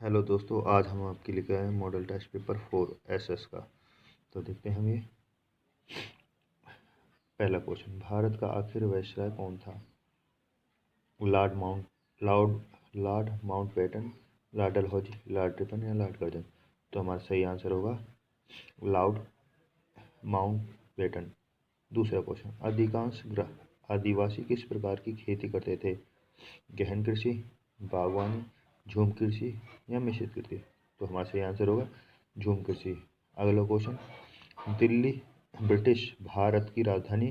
Hello दोस्तों, आज हम आपके लिए आए हैं मॉडल टेस्ट पेपर 4 एसएस का। तो देखते हैं हम ये पहला क्वेश्चन। भारत का आखिर वायसराय कौन था? Lord Mountbatten, Lord Dalhousie, Lord Ripon या लॉर्ड कर्जन। तो हमारा सही आंसर होगा लॉर्ड माउंटबेटन। दूसरा क्वेश्चन। अधिकांश आदिवासी किस प्रकार की खेती करते थे? गहन कृषि, बागवानी, झूम कृषि या मिश्रित कृषि। तो हमारा सही आंसर होगा झूम कृषि। अगला क्वेश्चन। दिल्ली ब्रिटिश भारत की राजधानी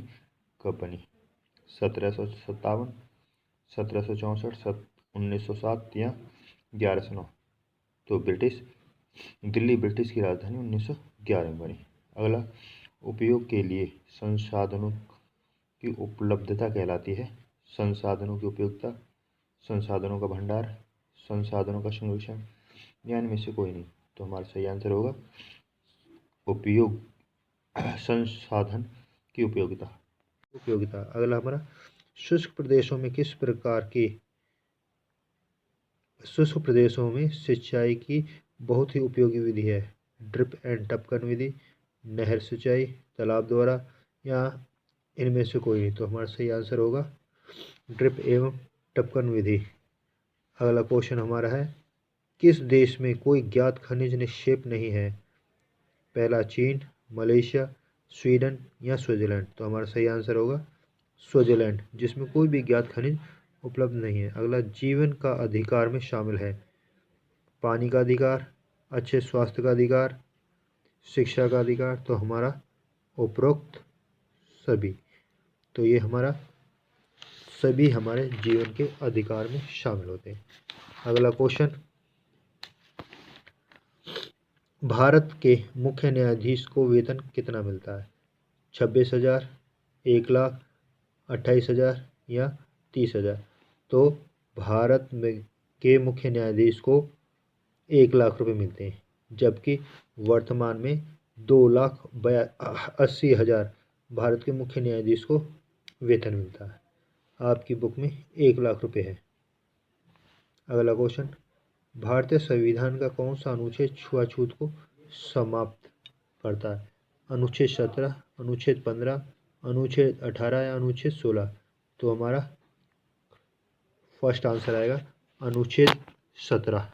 कब बनी? 1757, 1764, 1907 या 1109। तो दिल्ली ब्रिटिश की राजधानी 1911 में बनी। अगला। उपयोग के लिए संसाधनों की उपलब्धता कहलाती है? संसाधनों की उपयोगिता, संसाधनों का भंडार, संसाधनों का संरक्षण या इनमें से कोई नहीं। तो हमारा सही आंसर होगा उपयोग संसाधन की उपयोगिता। अगला हमारा। शुष्क प्रदेशों में सिंचाई की बहुत ही उपयोगी विधि है? ड्रिप एंड टपकन विधि, नहर सिंचाई, तालाब द्वारा या इनमें से कोई नहीं। तो हमारा सही आंसर होगा ड्रिप एवं टपकन विधि। अगला क्वेश्चन हमारा है। किस देश में कोई ज्ञात खनिज निक्षेप नहीं है? पहला चीन, मलेशिया, स्वीडन या स्विट्जरलैंड। तो हमारा सही आंसर होगा स्विट्जरलैंड, जिसमें कोई भी ज्ञात खनिज उपलब्ध नहीं है। अगला। जीवन का अधिकार में शामिल है? पानी का अधिकार, अच्छे स्वास्थ्य का अधिकार, शिक्षा का अधिकार। तो हमारा उपरोक्त सभी। तो ये हमारा सभी हमारे जीवन के अधिकार में शामिल होते हैं। अगला क्वेश्चन। भारत के मुख्य न्यायाधीश को वेतन कितना मिलता है? 26,000, 1,00,000, 28,000 या 30,000। तो भारत में के मुख्य न्यायाधीश को 1,00,000 रुपये मिलते हैं, जबकि वर्तमान में 2,80,000 भारत के मुख्य न्यायाधीश को वेतन मिलता है। आपकी बुक में 1,00,000 रुपये है। अगला क्वेश्चन। भारतीय संविधान का कौन सा अनुच्छेद छुआछूत को समाप्त करता है? अनुच्छेद 17, अनुच्छेद 15, अनुच्छेद 18 या अनुच्छेद 16। तो हमारा फर्स्ट आंसर आएगा अनुच्छेद 17।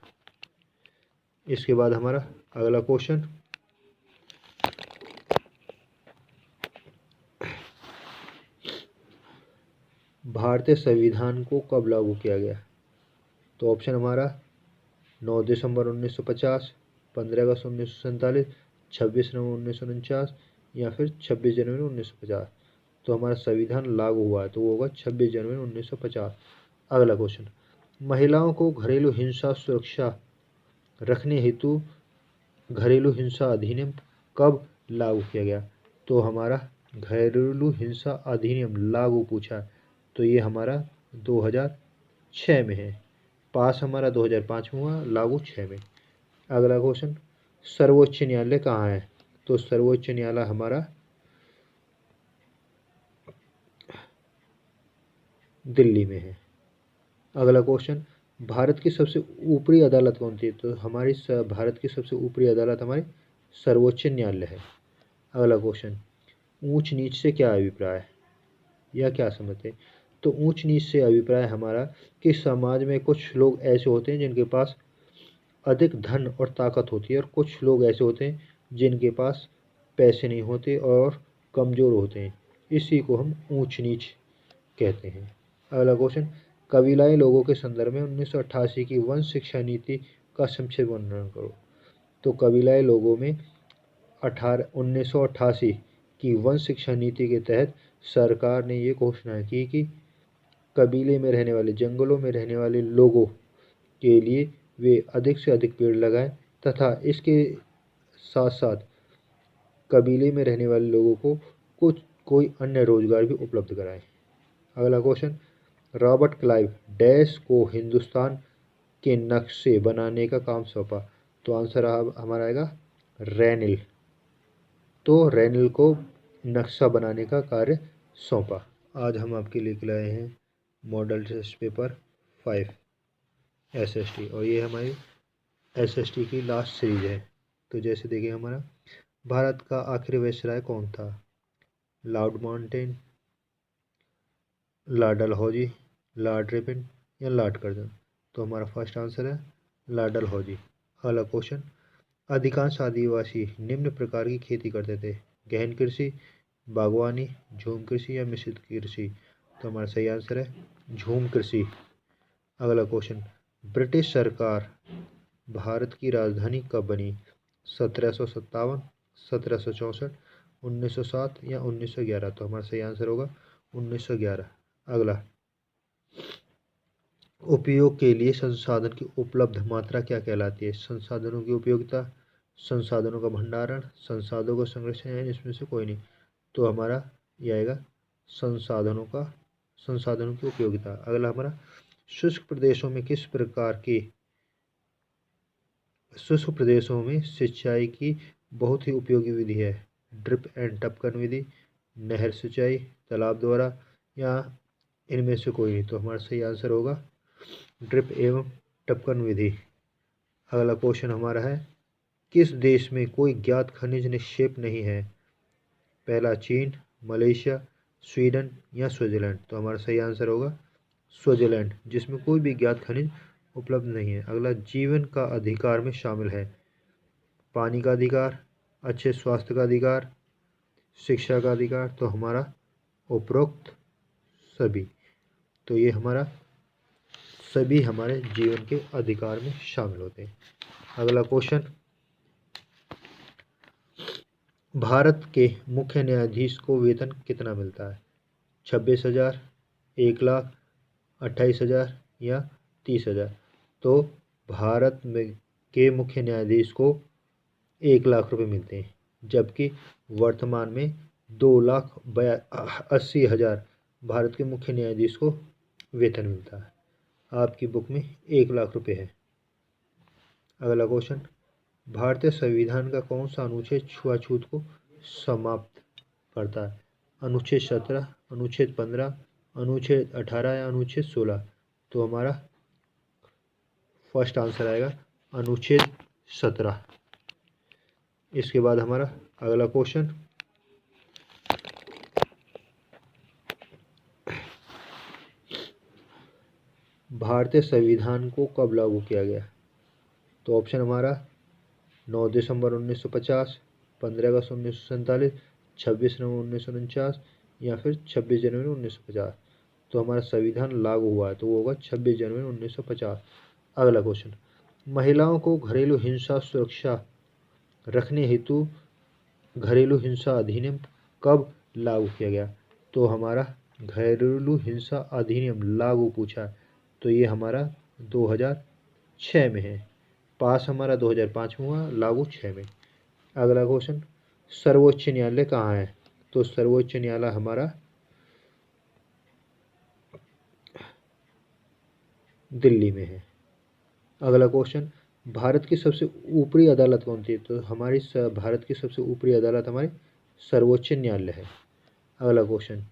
इसके बाद हमारा अगला क्वेश्चन। भारतीय संविधान को कब लागू किया गया? तो ऑप्शन हमारा 9 दिसंबर 1950, 15 अगस्त 1947, 26 नवंबर 1949 या फिर 26 जनवरी 1950। तो हमारा संविधान लागू हुआ है तो वो होगा 26 जनवरी 1950। अगला क्वेश्चन। महिलाओं को घरेलू हिंसा सुरक्षा रखने हेतु घरेलू हिंसा अधिनियम कब लागू किया गया? तो हमारा घरेलू हिंसा अधिनियम लागू पूछा है तो ये हमारा 2006 में है। पास हमारा 2005 में हुआ, लागू 6 में। अगला क्वेश्चन। सर्वोच्च न्यायालय कहाँ है? तो सर्वोच्च न्यायालय हमारा दिल्ली में है। अगला क्वेश्चन। भारत की सबसे ऊपरी अदालत कौन सी है? तो हमारी भारत की सबसे ऊपरी अदालत हमारी सर्वोच्च न्यायालय है। अगला क्वेश्चन। ऊंच नीच से क्या अभिप्राय है या क्या समझते हैं? तो ऊंच नीच से अभिप्राय हमारा कि समाज में कुछ लोग ऐसे होते हैं जिनके पास अधिक धन और ताकत होती है और कुछ लोग ऐसे होते हैं जिनके पास पैसे नहीं होते और कमज़ोर होते हैं। इसी को हम ऊंच नीच कहते हैं। अगला क्वेश्चन। कबीलाई लोगों के संदर्भ में 1988 की वन शिक्षा नीति का संक्षिप्त वर्णन करो। तो कबीलाई लोगों में 1988 की वन शिक्षा नीति के तहत सरकार ने ये घोषणा की कि कबीले में रहने वाले, जंगलों में रहने वाले लोगों के लिए वे अधिक से अधिक पेड़ लगाएं तथा इसके साथ साथ कबीले में रहने वाले लोगों को कोई अन्य रोजगार भी उपलब्ध कराएं। अगला क्वेश्चन। रॉबर्ट क्लाइव डैश को हिंदुस्तान के नक्शे बनाने का काम सौंपा? तो आंसर हमारा आएगा रेनिल। तो रेनिल को नक्शा बनाने का कार्य सौंपा। आज हम आपके लिए लाए हैं मॉडल टेस्ट पेपर 5 एसएसटी और ये हमारी एसएसटी की लास्ट सीरीज है। तो जैसे देखिए हमारा भारत का आखिरी वायसराय कौन था? Lord mountain, Lord Dalhousie, Lord Ripon या लॉर्ड कर्जन? तो हमारा फर्स्ट आंसर है लॉर्ड डलहौजी। अगला क्वेश्चन, अधिकांश आदिवासी निम्न प्रकार की खेती करते थे: गहन कृषि, बागवानी, झूम कृषि या मिश्रित कृषि? तो हमारा सही आंसर है झूम कृषि। अगला क्वेश्चन, ब्रिटिश सरकार भारत की राजधानी कब बनी? 1757, 1764, 1907 या 1911? तो हमारा सही आंसर होगा 1911। अगला, उपयोग के लिए संसाधन की उपलब्ध मात्रा क्या कहलाती है? संसाधनों की उपयोगिता, संसाधनों का भंडारण, संसाधनों का संरक्षण या इसमें से कोई नहीं? तो हमारा यह आएगा संसाधनों की उपयोगिता। अगला हमारा, शुष्क प्रदेशों में किस प्रकार की शुष्क प्रदेशों में सिंचाई की बहुत ही उपयोगी विधि है? ड्रिप एंड टपकन विधि, नहर सिंचाई, तालाब द्वारा या इनमें से कोई नहीं? तो हमारा सही आंसर होगा ड्रिप एवं टपकन विधि। अगला क्वेश्चन हमारा है, किस देश में कोई ज्ञात खनिज निक्षेप नहीं है? पहला चीन, मलेशिया, स्वीडन या स्विट्जरलैंड? तो हमारा सही आंसर होगा स्विट्जरलैंड, जिसमें कोई भी ज्ञात खनिज उपलब्ध नहीं है। अगला, जीवन का अधिकार में शामिल है पानी का अधिकार, अच्छे स्वास्थ्य का अधिकार, शिक्षा का अधिकार? तो हमारा उपरोक्त सभी। तो ये हमारा सभी हमारे जीवन के अधिकार में शामिल होते हैं। अगला क्वेश्चन, भारत के मुख्य न्यायाधीश को वेतन कितना मिलता है? 26,000, 1,00,000, 28,000 या 30,000? तो भारत में के मुख्य न्यायाधीश को 1,00,000 रुपये मिलते हैं, जबकि वर्तमान में 2,80,000 भारत के मुख्य न्यायाधीश को वेतन मिलता है। आपकी बुक में 1,00,000 रुपये है। अगला क्वेश्चन, भारतीय संविधान का कौन सा अनुच्छेद छुआछूत को समाप्त करता है? अनुच्छेद 17, अनुच्छेद 15, अनुच्छेद 18 या अनुच्छेद 16? तो हमारा फर्स्ट आंसर आएगा अनुच्छेद 17। इसके बाद हमारा अगला क्वेश्चन, भारतीय संविधान को कब लागू किया गया? तो ऑप्शन हमारा 9 दिसंबर 1950, 15 अगस्त 1947, 26 नवंबर 1949 या फिर 26 जनवरी 1950? तो हमारा संविधान लागू हुआ है तो वो होगा 26 जनवरी 1950। अगला क्वेश्चन, महिलाओं को घरेलू हिंसा सुरक्षा रखने हेतु घरेलू हिंसा अधिनियम कब लागू किया गया? तो हमारा घरेलू हिंसा अधिनियम लागू पूछा है तो ये हमारा 2006 में है। पास हमारा 2005 में हुआ, लागू 6 में। अगला क्वेश्चन, सर्वोच्च न्यायालय कहाँ है? तो सर्वोच्च न्यायालय हमारा दिल्ली में है। अगला क्वेश्चन, भारत की सबसे ऊपरी अदालत कौन सी है? तो हमारी भारत की सबसे ऊपरी अदालत हमारी सर्वोच्च न्यायालय है। अगला क्वेश्चन,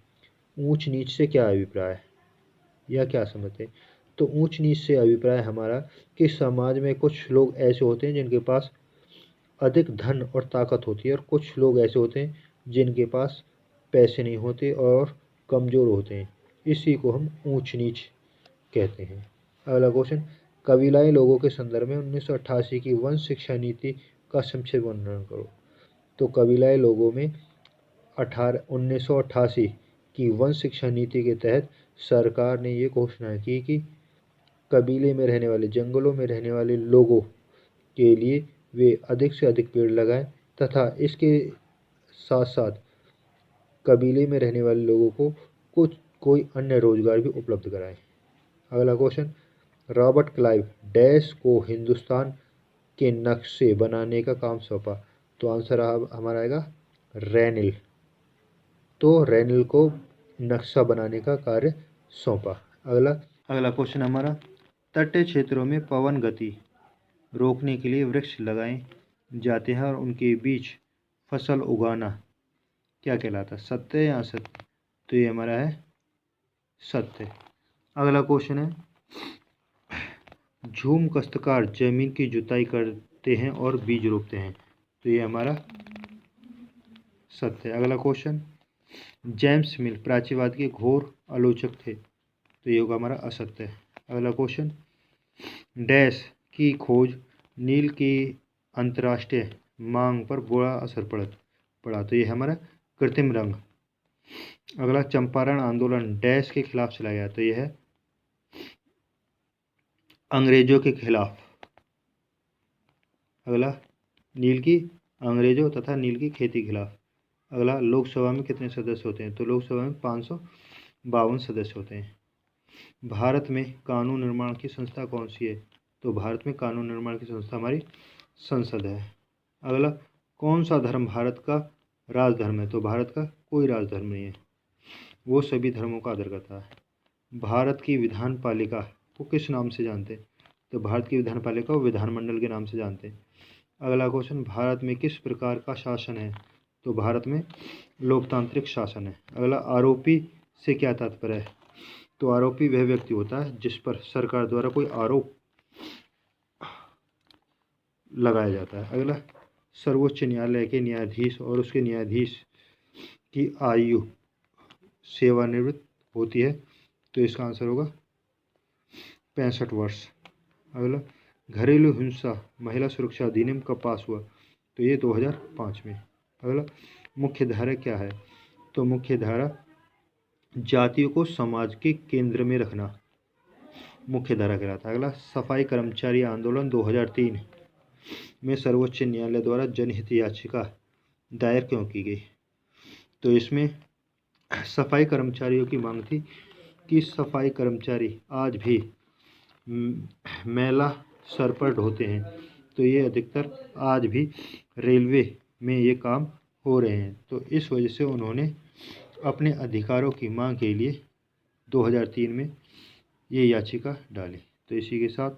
ऊंच नीच से क्या अभिप्राय है या क्या समझते हैं? तो ऊंच नीच से अभिप्राय हमारा कि समाज में कुछ लोग ऐसे होते हैं जिनके पास अधिक धन और ताकत होती है और कुछ लोग ऐसे होते हैं जिनके पास पैसे नहीं होते और कमज़ोर होते हैं, इसी को हम ऊंच नीच कहते हैं। अगला क्वेश्चन, कबीलाई लोगों के संदर्भ में 1988 की वन शिक्षा नीति का संक्षिप्त वर्णन करो। तो कबीलाई लोगों में 1988 की वन शिक्षा नीति के तहत सरकार ने ये घोषणा की कि कबीले में रहने वाले, जंगलों में रहने वाले लोगों के लिए वे अधिक से अधिक पेड़ लगाएं तथा इसके साथ साथ कबीले में रहने वाले लोगों को कोई अन्य रोजगार भी उपलब्ध कराएं। अगला क्वेश्चन, रॉबर्ट क्लाइव डैश को हिंदुस्तान के नक्शे बनाने का काम सौंपा? तो आंसर हमारा आएगा रेनिल। तो रेनिल को नक्शा बनाने का कार्य सौंपा। अगला क्वेश्चन हमारा, तटीय क्षेत्रों में पवन गति रोकने के लिए वृक्ष लगाए जाते हैं और उनके बीच फसल उगाना क्या कहलाता है? सत्य या असत्य? तो ये हमारा है सत्य। अगला क्वेश्चन है, झूम काश्तकार जमीन की जुताई करते हैं और बीज रोपते हैं, तो ये हमारा सत्य है। अगला क्वेश्चन, जेम्स मिल प्राच्यवाद के घोर आलोचक थे, तो ये होगा हमारा असत्य है। अगला क्वेश्चन, डैश की खोज नील की अंतर्राष्ट्रीय मांग पर बुरा असर पड़ा, तो ये हमारा कृत्रिम रंग। अगला, चंपारण आंदोलन डैश के खिलाफ चलाया गया, तो यह है अंग्रेजों के खिलाफ। अगला, अंग्रेजों तथा नील की खेती के खिलाफ। अगला, लोकसभा में कितने सदस्य होते हैं, तो लोकसभा में 552 सदस्य होते हैं। भारत में कानून निर्माण की संस्था कौन सी है, तो भारत में कानून निर्माण की संस्था हमारी संसद है। अगला, कौन सा धर्म भारत का राजधर्म है, तो भारत का कोई राजधर्म नहीं है, वो सभी धर्मों का आदर करता है। भारत की विधान पालिका को किस नाम से जानते हैं, तो भारत की विधान पालिका को विधानमंडल के नाम से जानते हैं। अगला क्वेश्चन, भारत में किस प्रकार का शासन है, तो भारत में लोकतांत्रिक शासन है। अगला, आरोपी से क्या तात्पर्य है, तो आरोपी वह व्यक्ति होता है जिस पर सरकार द्वारा कोई आरोप लगाया जाता है। अगला, सर्वोच्च न्यायालय के न्यायाधीश और उसके न्यायाधीश की आयु सेवानिवृत्त होती है, तो इसका आंसर होगा 65 वर्ष। अगला, घरेलू हिंसा महिला सुरक्षा अधिनियम कब पास हुआ, तो ये 2005 में। अगला, मुख्य धारा क्या है, तो मुख्य धारा जातियों को समाज के केंद्र में रखना मुख्य धारा कहलाता है। अगला, सफाई कर्मचारी आंदोलन 2003 में सर्वोच्च न्यायालय द्वारा जनहित याचिका दायर क्यों की गई, तो इसमें सफाई कर्मचारियों की मांग थी कि सफाई कर्मचारी आज भी मैला सर पर ढोते हैं, तो ये अधिकतर आज भी रेलवे में ये काम हो रहे हैं, तो इस वजह से उन्होंने अपने अधिकारों की मांग के लिए 2003 में ये याचिका डाली। तो इसी के साथ